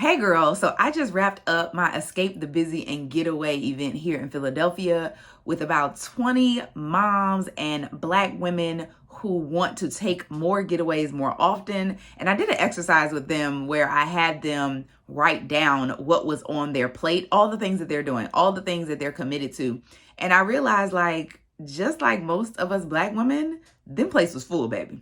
Hey girl, so I just wrapped up my Escape the Busy and Getaway event here in Philadelphia with about 20 moms and Black women who want to take more getaways more often. And I did an exercise with them where I had them write down what was on their plate, all the things that they're doing, all the things that they're committed to. And I realized, just like most of us Black women, them place was full, baby.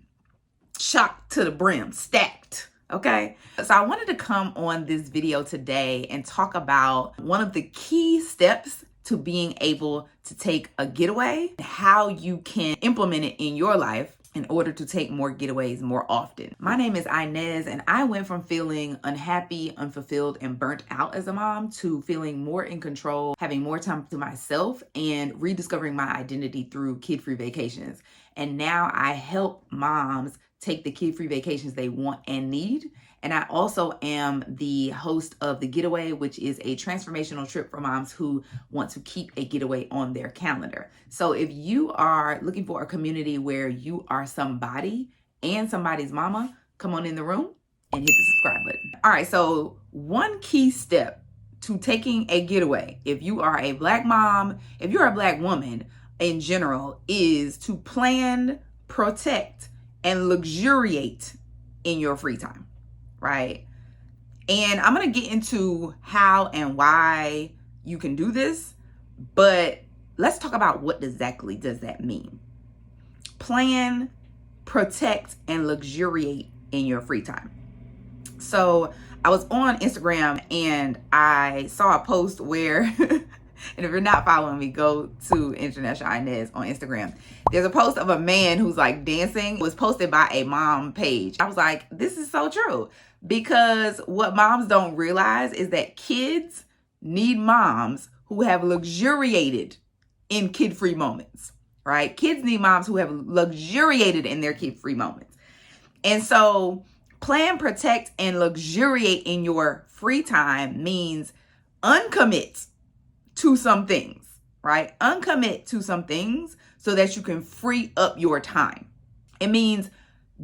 Chocked to the brim, stacked. Okay, so I wanted to come on this video today and talk about one of the key steps to being able to take a getaway, how you can implement it in your life in order to take more getaways more often. My name is Inez, and I went from feeling unhappy, unfulfilled, and burnt out as a mom to feeling more in control, having more time to myself, and rediscovering my identity through kid-free vacations. And now I help moms take the kid-free vacations they want and need. And I also am the host of The Getaway, which is a transformational trip for moms who want to keep a getaway on their calendar. So if you are looking for a community where you are somebody and somebody's mama, come on in the room and hit the subscribe button. All right, so one key step to taking a getaway, if you are a Black mom, if you're a Black woman in general, is to plan, protect, and luxuriate in your free time, right? And I'm gonna get into how and why you can do this, but let's talk about what exactly does that mean. Plan, protect, and luxuriate in your free time. So I was on Instagram and I saw a post where and if you're not following me, go to International Inez on Instagram. There's a post of a man who's like dancing. It was posted by a mom page. I was like, this is so true. Because what moms don't realize is that kids need moms who have luxuriated in kid-free moments, right? Kids need moms who have luxuriated in their kid-free moments. And so plan, protect, and luxuriate in your free time means uncommit to some things, right? Uncommit to some things so that you can free up your time. It means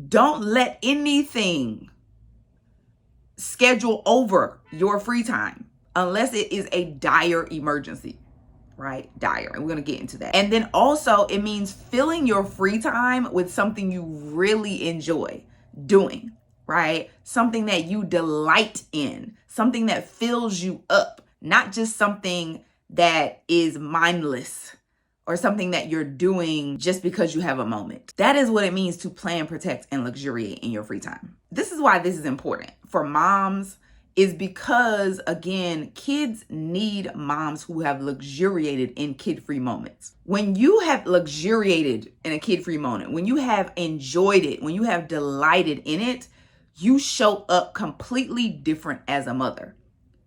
don't let anything schedule over your free time unless it is a dire emergency, right? Dire. And we're going to get into that. And then also it means filling your free time with something you really enjoy doing, right? Something that you delight in, something that fills you up, not just something that is mindless or something that you're doing just because you have a moment. That is what it means to plan, protect, and luxuriate in your free time. This is why this is important for moms, is because, again, kids need moms who have luxuriated in kid-free moments. When you have luxuriated in a kid-free moment, when you have enjoyed it, when you have delighted in it, you show up completely different as a mother,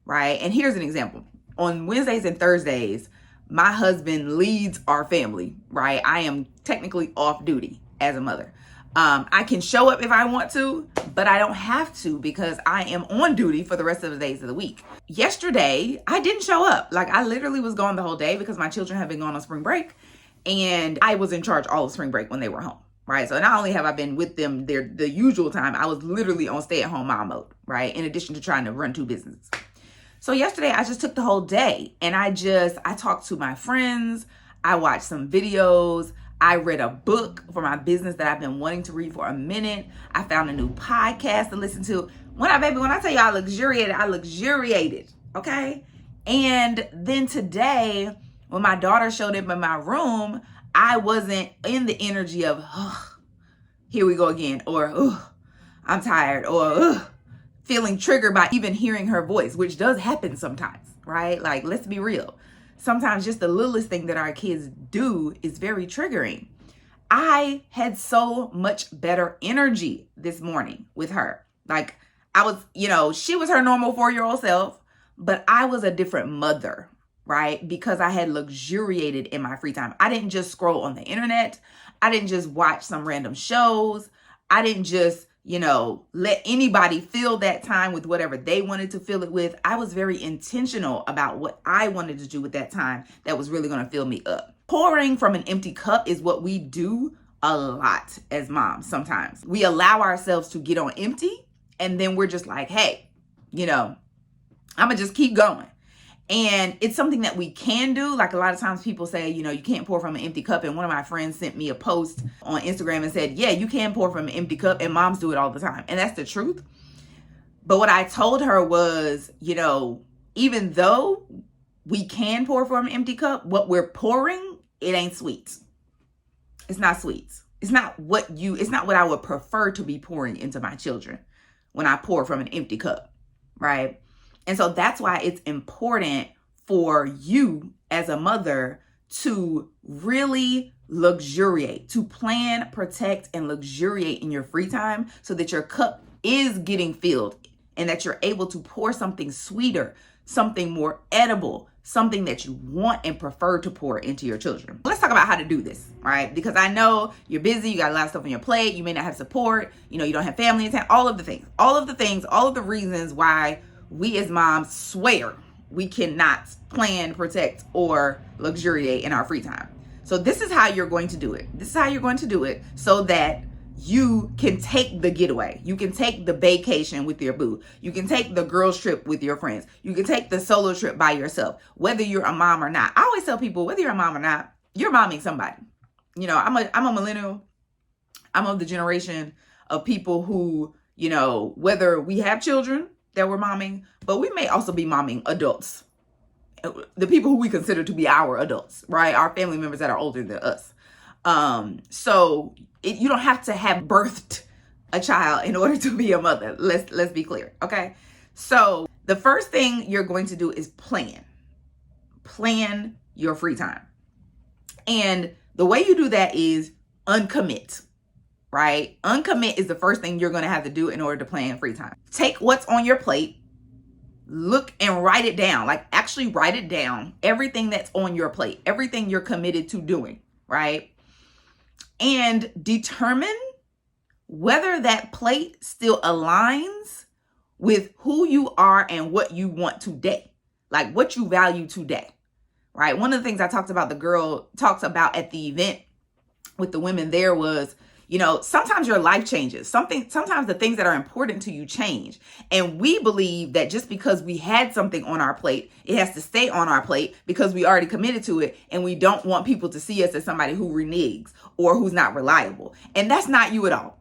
right? And here's an example. On Wednesdays and Thursdays, my husband leads our family, right? I am technically off duty as a mother. I can show up if I want to, but I don't have to because I am on duty for the rest of the days of the week. Yesterday, I didn't show up. I literally was gone the whole day because my children have been gone on spring break and I was in charge all of spring break when they were home, right? So not only have I been with them the usual time, I was literally on stay-at-home mom mode, right? In addition to trying to run two businesses. So yesterday I just took the whole day and I talked to my friends. I watched some videos. I read a book for my business that I've been wanting to read for a minute. I found a new podcast to listen to. When I tell you I luxuriated, okay? And then today, when my daughter showed up in my room, I wasn't in the energy of, here we go again, or, I'm tired, or, feeling triggered by even hearing her voice, which does happen sometimes, right? Let's be real. Sometimes just the littlest thing that our kids do is very triggering. I had so much better energy this morning with her. I was, she was her normal 4-year-old self, but I was a different mother, right? Because I had luxuriated in my free time. I didn't just scroll on the internet. I didn't just watch some random shows. I didn't just let anybody fill that time with whatever they wanted to fill it with. I was very intentional about what I wanted to do with that time that was really going to fill me up. Pouring from an empty cup is what we do a lot as moms sometimes. We allow ourselves to get on empty and then we're just like, hey, I'm gonna just keep going. And it's something that we can do. Like a lot of times people say, you can't pour from an empty cup. And one of my friends sent me a post on Instagram and said, yeah, you can pour from an empty cup, and moms do it all the time. And that's the truth. But what I told her was, even though we can pour from an empty cup, what we're pouring, it ain't sweets. It's not sweets. It's not what I would prefer to be pouring into my children when I pour from an empty cup, right? And so that's why it's important for you as a mother to really luxuriate, to plan, protect, and luxuriate in your free time so that your cup is getting filled and that you're able to pour something sweeter, something more edible, something that you want and prefer to pour into your children. Let's talk about how to do this, right? Because I know you're busy, you got a lot of stuff on your plate, you may not have support, you don't have family in town, all of the things, all of the reasons why we as moms swear we cannot plan, protect, or luxuriate in our free time. So this is how you're going to do it. This is how you're going to do it so that you can take the getaway. You can take the vacation with your boo. You can take the girls trip with your friends. You can take the solo trip by yourself, whether you're a mom or not. I always tell people, whether you're a mom or not, you're momming somebody. I'm a millennial. I'm of the generation of people who, whether we have children that we're momming, but we may also be momming adults. The people who we consider to be our adults, right? Our family members that are older than us. You don't have to have birthed a child in order to be a mother. Let's be clear, okay? So the first thing you're going to do is plan your free time. And the way you do that is uncommit, right? Uncommit is the first thing you're going to have to do in order to plan free time. Take what's on your plate, look and write it down, like actually write it down, everything that's on your plate, everything you're committed to doing, right? And determine whether that plate still aligns with who you are and what you want today, like what you value today, right? One of the things the girl talks about at the event with the women there was, sometimes your life changes. Sometimes the things that are important to you change. And we believe that just because we had something on our plate, it has to stay on our plate because we already committed to it. And we don't want people to see us as somebody who reneges or who's not reliable. And that's not you at all,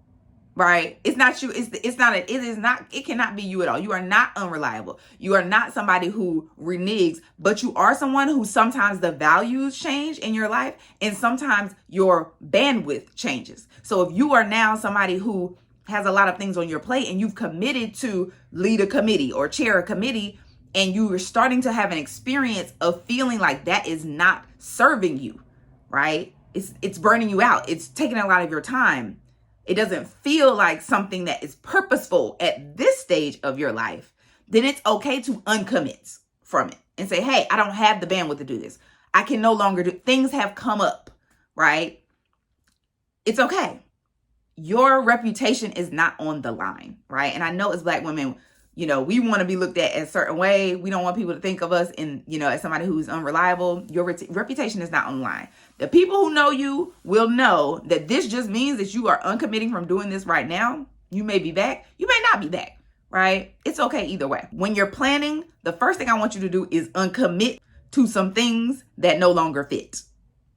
right? It's not you. It cannot be you at all. You are not unreliable. You are not somebody who reneges, but you are someone who sometimes the values change in your life and sometimes your bandwidth changes. So if you are now somebody who has a lot of things on your plate and you've committed to lead a committee or chair a committee, and you are starting to have an experience of feeling like that is not serving you, right? It's burning you out. It's taking a lot of your time. It doesn't feel like something that is purposeful at this stage of your life. Then it's okay to uncommit from it and say, hey, I don't have the bandwidth to do this. I can no longer do, things have come up, right? It's okay. Your reputation is not on the line, right? And I know as Black women, we want to be looked at a certain way. We don't want people to think of us as somebody who's unreliable. Your reputation is not on the line. The people who know you will know that this just means that you are uncommitting from doing this right now. You may be back. You may not be back, right? It's okay either way. When you're planning, the first thing I want you to do is uncommit to some things that no longer fit.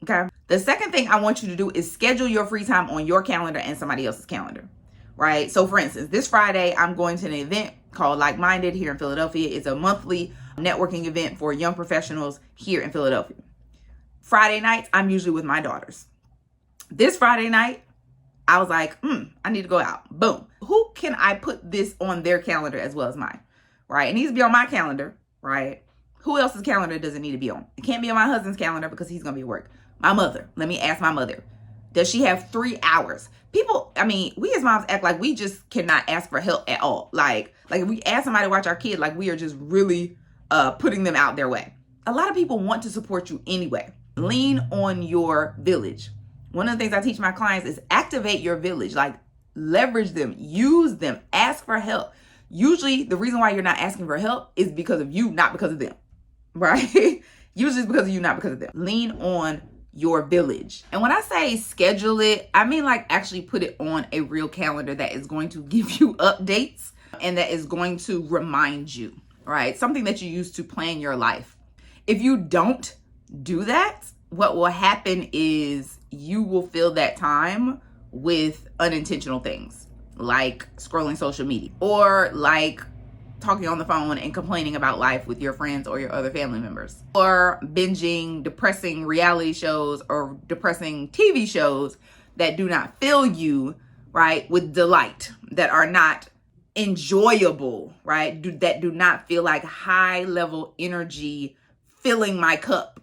Okay. The second thing I want you to do is schedule your free time on your calendar and somebody else's calendar, right? So for instance, this Friday, I'm going to an event called Like Minded here in Philadelphia. It's a monthly networking event for young professionals here in Philadelphia. Friday nights, I'm usually with my daughters. This Friday night, I was like, I need to go out. Boom. Who can I put this on their calendar as well as mine, right? It needs to be on my calendar, right? Who else's calendar does it need to be on? It can't be on my husband's calendar because he's going to be at work. My mother. Let me ask my mother. Does she have 3 hours? We as moms act like we just cannot ask for help at all. Like if we ask somebody to watch our kid, like we are just really putting them out their way. A lot of people want to support you anyway. Lean on your village. One of the things I teach my clients is activate your village, like leverage them, use them, ask for help. Usually the reason why you're not asking for help is because of you, not because of them, right? Usually it's because of you, not because of them. Lean on your village. And when I say schedule it, I mean like actually put it on a real calendar that is going to give you updates and that is going to remind you, right? Something that you use to plan your life. If you don't do that, what will happen is you will fill that time with unintentional things, like scrolling social media, or like talking on the phone and complaining about life with your friends or your other family members, or binging depressing reality shows or depressing TV shows that do not fill you, right, with delight, that are not enjoyable, right, that do not feel like high level energy, filling my cup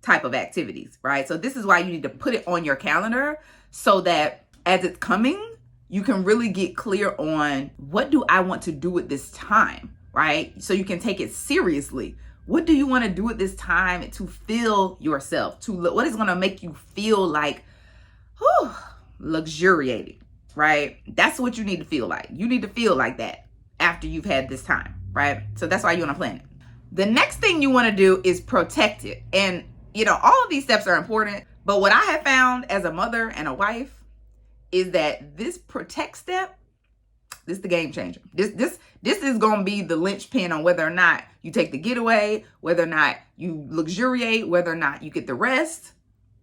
type of activities, right? So this is why you need to put it on your calendar so that as it's coming, you can really get clear on, what do I want to do at this time, right? So you can take it seriously. What do you want to do at this time to fill yourself? What is going to make you feel like, luxuriating, right? That's what you need to feel like. You need to feel like that after you've had this time, right? So that's why you want to plan it. The next thing you want to do is protect it. And all of these steps are important, but what I have found as a mother and a wife is that this protect step, this is the game changer. This is going to be the linchpin on whether or not you take the getaway, whether or not you luxuriate, whether or not you get the rest.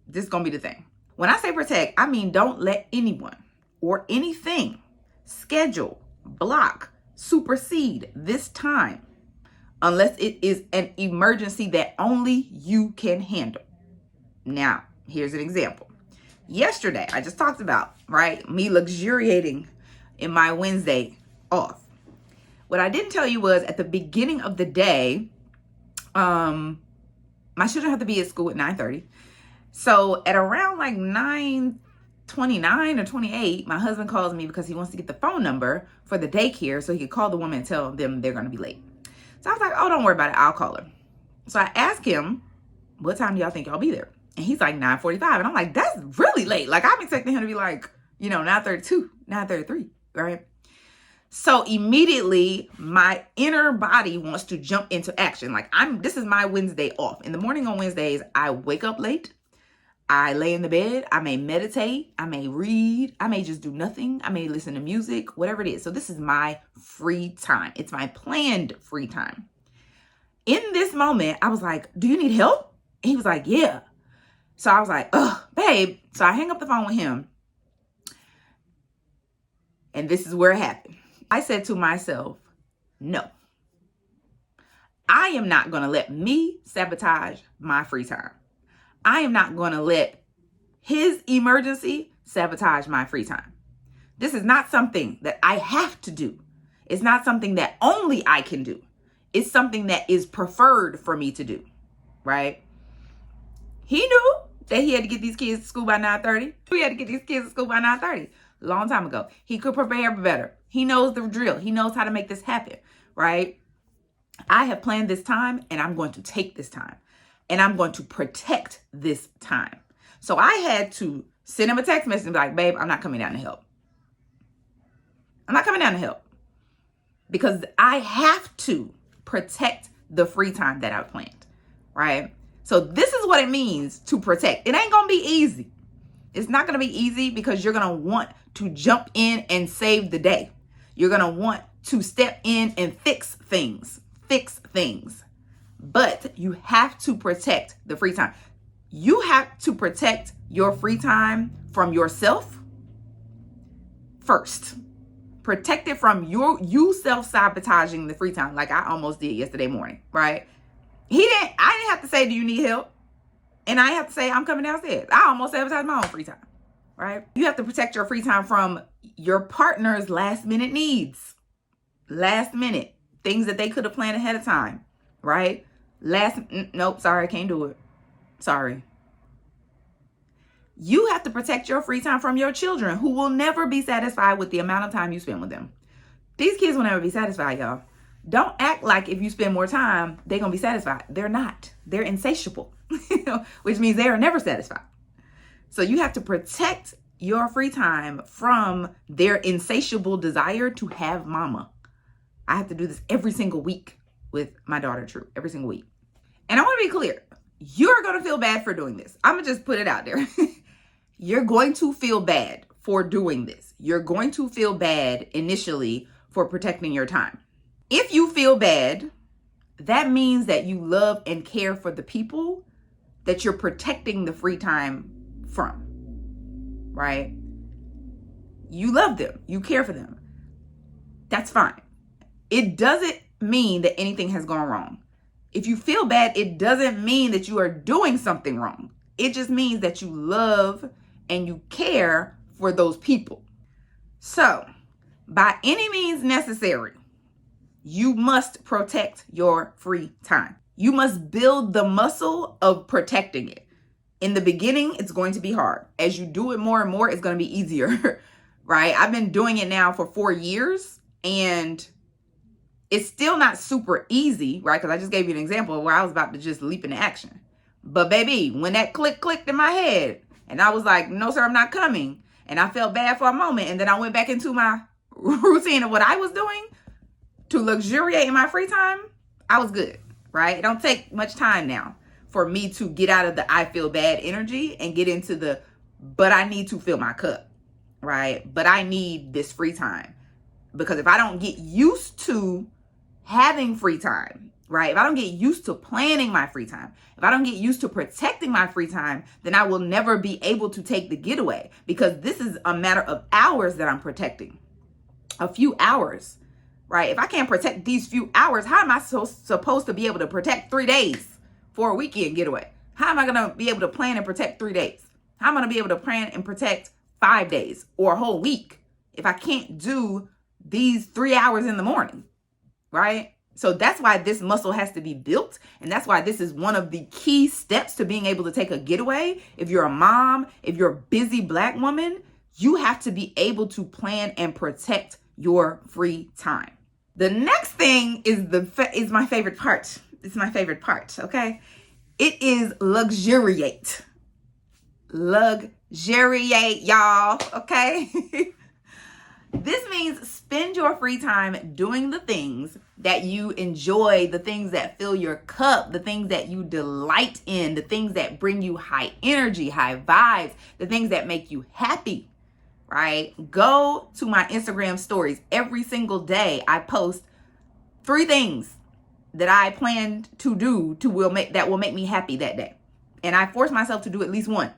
This is going to be the thing. When I say protect, I mean don't let anyone or anything schedule, block, supersede this time unless it is an emergency that only you can handle. Now, here's an example. Yesterday, I just talked about, right, me luxuriating in my Wednesday off. What I didn't tell you was at the beginning of the day, my children have to be at school at 9:30. So at around like 9:29 or 28, my husband calls me because he wants to get the phone number for the daycare so he could call the woman and tell them they're going to be late. So I was like, oh, don't worry about it. I'll call her. So I asked him, what time do y'all think y'all be there? And he's like 9:45. And I'm like, that's really late. Like, I'm expecting him to be like, 9:32, 9:33, right? So immediately my inner body wants to jump into action. Like, this is my Wednesday off. In the morning on Wednesdays, I wake up late. I lay in the bed. I may meditate. I may read. I may just do nothing. I may listen to music, whatever it is. So this is my free time. It's my planned free time. In this moment, I was like, do you need help? And he was like, yeah. So I was like, oh, babe. So I hang up the phone with him. And this is where it happened. I said to myself, no, I am not going to let me sabotage my free time. I am not going to let his emergency sabotage my free time. This is not something that I have to do. It's not something that only I can do. It's something that is preferred for me to do, right? He knew that he had to get these kids to school by 9:30. He had to get these kids to school by 9:30. A long time ago. He could prepare better. He knows the drill. He knows how to make this happen, right? I have planned this time and I'm going to take this time. And I'm going to protect this time. So I had to send him a text message and be like, babe, I'm not coming down to help. I'm not coming down to help. Because I have to protect the free time that I've planned, right? So this is what it means to protect. It ain't going to be easy. It's not going to be easy because you're going to want to jump in and save the day. You're going to want to step in and fix things. But you have to protect the free time. You have to protect your free time from yourself first. Protect it from you self-sabotaging the free time like I almost did yesterday morning, right? I didn't have to say, do you need help? And I have to say, I'm coming downstairs. I almost sabotaged my own free time, right? You have to protect your free time from your partner's last minute needs. Last minute. Things that they could have planned ahead of time, right? Nope, sorry, I can't do it. Sorry. You have to protect your free time from your children who will never be satisfied with the amount of time you spend with them. These kids will never be satisfied, y'all. Don't act like if you spend more time, they're going to be satisfied. They're not. They're insatiable, which means they are never satisfied. So you have to protect your free time from their insatiable desire to have mama. I have to do this every single week with my daughter, True, every single week. And I want to be clear. You're going to feel bad for doing this. I'm going to just put it out there. You're going to feel bad for doing this. You're going to feel bad initially for protecting your time. If you feel bad, that means that you love and care for the people that you're protecting the free time from, right? You love them, you care for them. That's fine. It doesn't mean that anything has gone wrong. If you feel bad, it doesn't mean that you are doing something wrong. It just means that you love and you care for those people. So, by any means necessary, you must protect your free time. You must build the muscle of protecting it. In the beginning, it's going to be hard. As you do it more and more, it's going to be easier, right? I've been doing it now for 4 years, and it's still not super easy, right? Because I just gave you an example where I was about to just leap into action. But baby, when that clicked in my head, and I was like, no, sir, I'm not coming. And I felt bad for a moment. And then I went back into my routine of what I was doing to luxuriate in my free time. I was good, right? It don't take much time now for me to get out of the I feel bad energy and get into the, but I need to fill my cup, right? But I need this free time. Because if I don't get used to having free time, right? If I don't get used to planning my free time, if I don't get used to protecting my free time, then I will never be able to take the getaway, because this is a matter of hours that I'm protecting. A few hours, right? If I can't protect these few hours, how am I supposed to be able to protect 3 days for a weekend getaway? How am I going to be able to plan and protect 3 days? How am I going to be able to plan and protect 5 days or a whole week if I can't do these 3 hours in the morning, right? So that's why this muscle has to be built. And that's why this is one of the key steps to being able to take a getaway. If you're a mom, if you're a busy Black woman, you have to be able to plan and protect your free time. The next thing is my favorite part. It's my favorite part, okay? It is luxuriate. Luxuriate, y'all, okay? This means spend your free time doing the things that you enjoy, the things that fill your cup, the things that you delight in, the things that bring you high energy, high vibes, the things that make you happy, right? Go to my Instagram stories. Every single day I post 3 things that I plan to do that will make me happy that day. And I force myself to do at least one.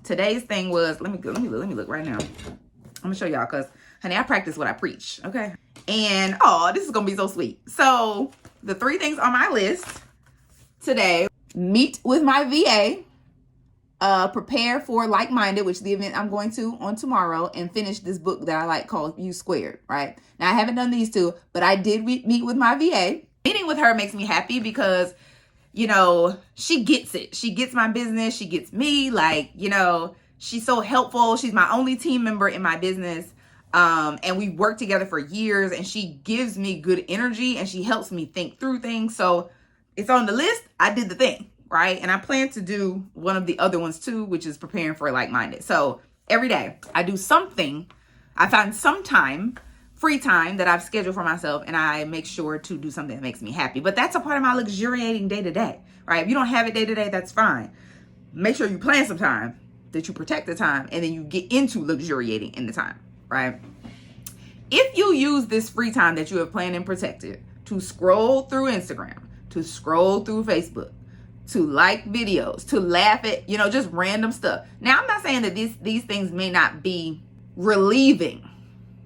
Today's thing was, let me look right now. I'm gonna show y'all, because honey, I practice what I preach, okay? And this is gonna be so sweet. So the 3 things on my list today: meet with my VA, prepare for Like-Minded, which is the event I'm going to on tomorrow, and finish this book that I like called You Squared, right? Now I haven't done these 2, but I did meet with my VA. Meeting with her makes me happy because, you know, she gets it. She gets my business. She gets me. Like, you know, she's so helpful. She's my only team member in my business. And we worked together for years, and she gives me good energy and she helps me think through things. So it's on the list. I did the thing, right? And I plan to do one of the other ones too, which is preparing for Like-Minded. So every day I do something. I find some time, free time, that I've scheduled for myself, and I make sure to do something that makes me happy. But that's a part of my luxuriating day to day, right? If you don't have it day to day, that's fine. Make sure you plan some time, that you protect the time, and then you get into luxuriating in the time, right? If you use this free time that you have planned and protected to scroll through Instagram, to scroll through Facebook, to like videos, to laugh at, you know, just random stuff. Now, I'm not saying that these things may not be relieving,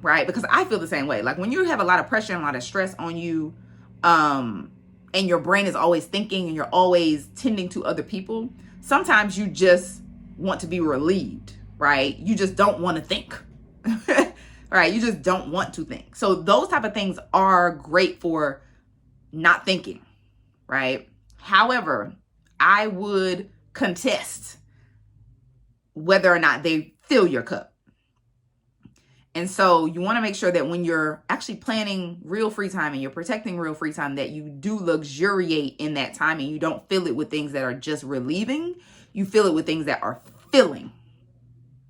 right? Because I feel the same way. Like when you have a lot of pressure and a lot of stress on you, and your brain is always thinking and you're always tending to other people, sometimes you just want to be relieved, right? You just don't want to think, right? You just don't want to think. So those type of things are great for not thinking, right? However, I would contest whether or not they fill your cup. And so you want to make sure that when you're actually planning real free time and you're protecting real free time, that you do luxuriate in that time and you don't fill it with things that are just relieving. You fill it with things that are filling,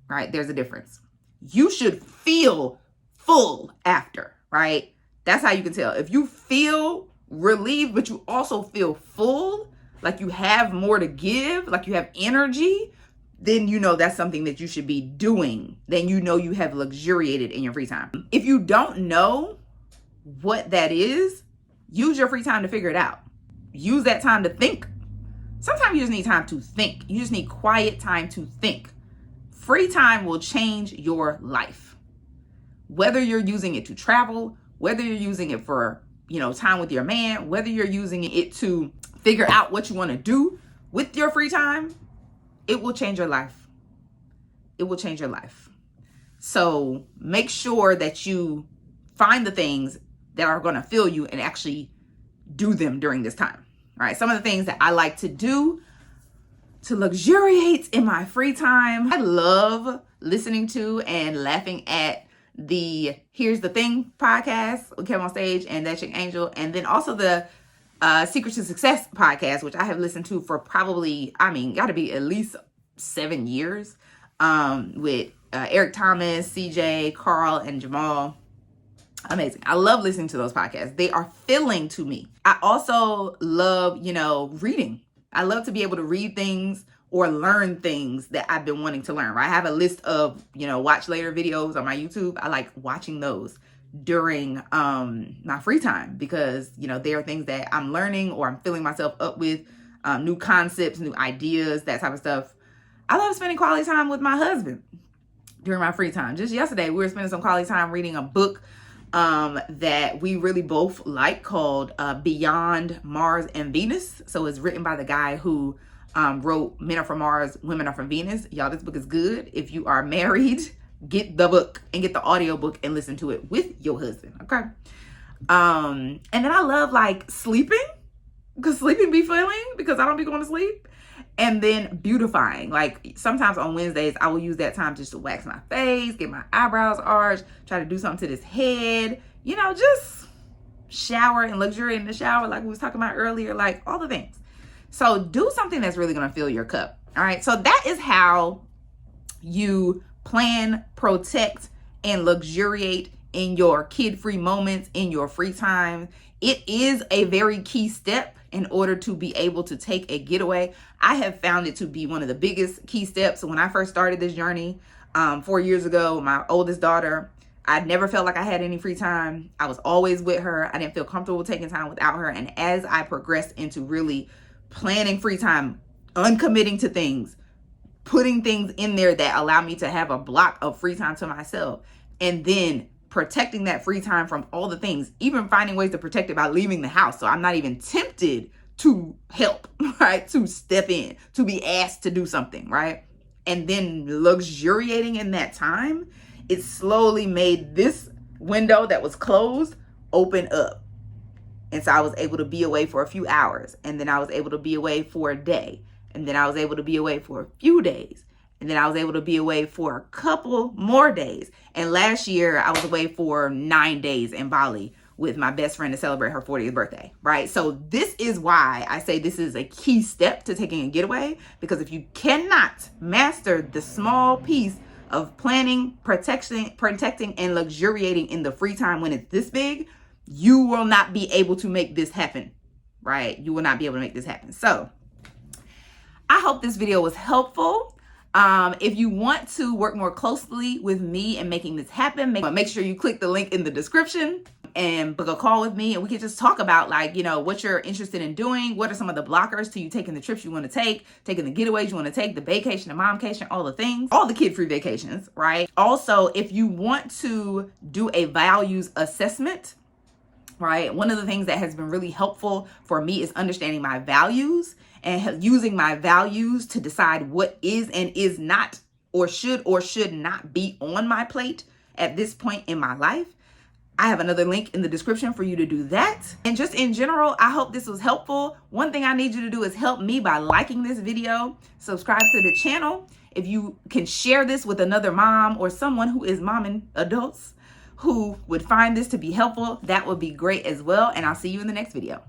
right? There's a difference. You should feel full after, right? That's how you can tell. If you feel relieved, but you also feel full, like you have more to give, like you have energy, then you know that's something that you should be doing. Then you know you have luxuriated in your free time. If you don't know what that is, use your free time to figure it out. Use that time to think. Sometimes you just need time to think. You just need quiet time to think. Free time will change your life. Whether you're using it to travel, whether you're using it for, time with your man, whether you're using it to figure out what you want to do with your free time, it will change your life. It will change your life. So make sure that you find the things that are going to fill you and actually do them during this time. All right. Some of the things that I like to do to luxuriate in my free time. I love listening to and laughing at the Here's the Thing podcast with Kevin on Stage and That Chick Angel. And then also the Secret to Success podcast, which I have listened to for probably, got to be at least 7 years, with Eric Thomas, CJ, Carl, and Jamal. Amazing. I love listening to those podcasts. They are filling to me. I also love, reading. I love to be able to read things or learn things that I've been wanting to learn. Right? I have a list of, watch later videos on my YouTube. I like watching those during my free time because, there are things that I'm learning or I'm filling myself up with, new concepts, new ideas, that type of stuff. I love spending quality time with my husband during my free time. Just yesterday, we were spending some quality time reading a book that we really both like called Beyond Mars and Venus. So it's written by the guy who wrote Men Are From Mars, Women Are From Venus. Y'all, this book is good. If you are married, get the book and get the audio book and listen to it with your husband. Okay. And then I love sleeping because sleeping be filling because I don't be going to sleep. And then beautifying. Sometimes on Wednesdays, I will use that time just to wax my face, get my eyebrows arched, try to do something to this head, just shower and luxuriate in the shower like we was talking about earlier, all the things. So do something that's really going to fill your cup. All right. So that is how you plan, protect, and luxuriate in your kid-free moments, in your free time. It is a very key step in order to be able to take a getaway. I have found it to be one of the biggest key steps. When I first started this journey 4 years ago, my oldest daughter, I never felt like I had any free time. I was always with her. I didn't feel comfortable taking time without her. And as I progressed into really planning free time, uncommitting to things, putting things in there that allow me to have a block of free time to myself, and then protecting that free time from all the things, even finding ways to protect it by leaving the house. So I'm not even tempted to help, right? To step in, to be asked to do something, right? And then luxuriating in that time, it slowly made this window that was closed open up. And so I was able to be away for a few hours. And then I was able to be away for a day. And then I was able to be away for a few days. And then I was able to be away for a couple more days. And last year, I was away for 9 days in Bali with my best friend to celebrate her 40th birthday, right? So this is why I say this is a key step to taking a getaway, because if you cannot master the small piece of planning, protecting, and luxuriating in the free time when it's this big, you will not be able to make this happen, right? You will not be able to make this happen. So I hope this video was helpful. If you want to work more closely with me in making this happen, make sure you click the link in the description and book a call with me, and we can just talk about what you're interested in doing. What are some of the blockers to you taking the trips you want to take, taking the getaways you want to take, the vacation, the momcation, all the things, all the kid-free vacations, right? Also, if you want to do a values assessment, right? One of the things that has been really helpful for me is understanding my values and using my values to decide what is and is not or should not be on my plate at this point in my life. I have another link in the description for you to do that. And just in general, I hope this was helpful. One thing I need you to do is help me by liking this video, subscribe to the channel. If you can share this with another mom or someone who is momming adults who would find this to be helpful, that would be great as well. And I'll see you in the next video.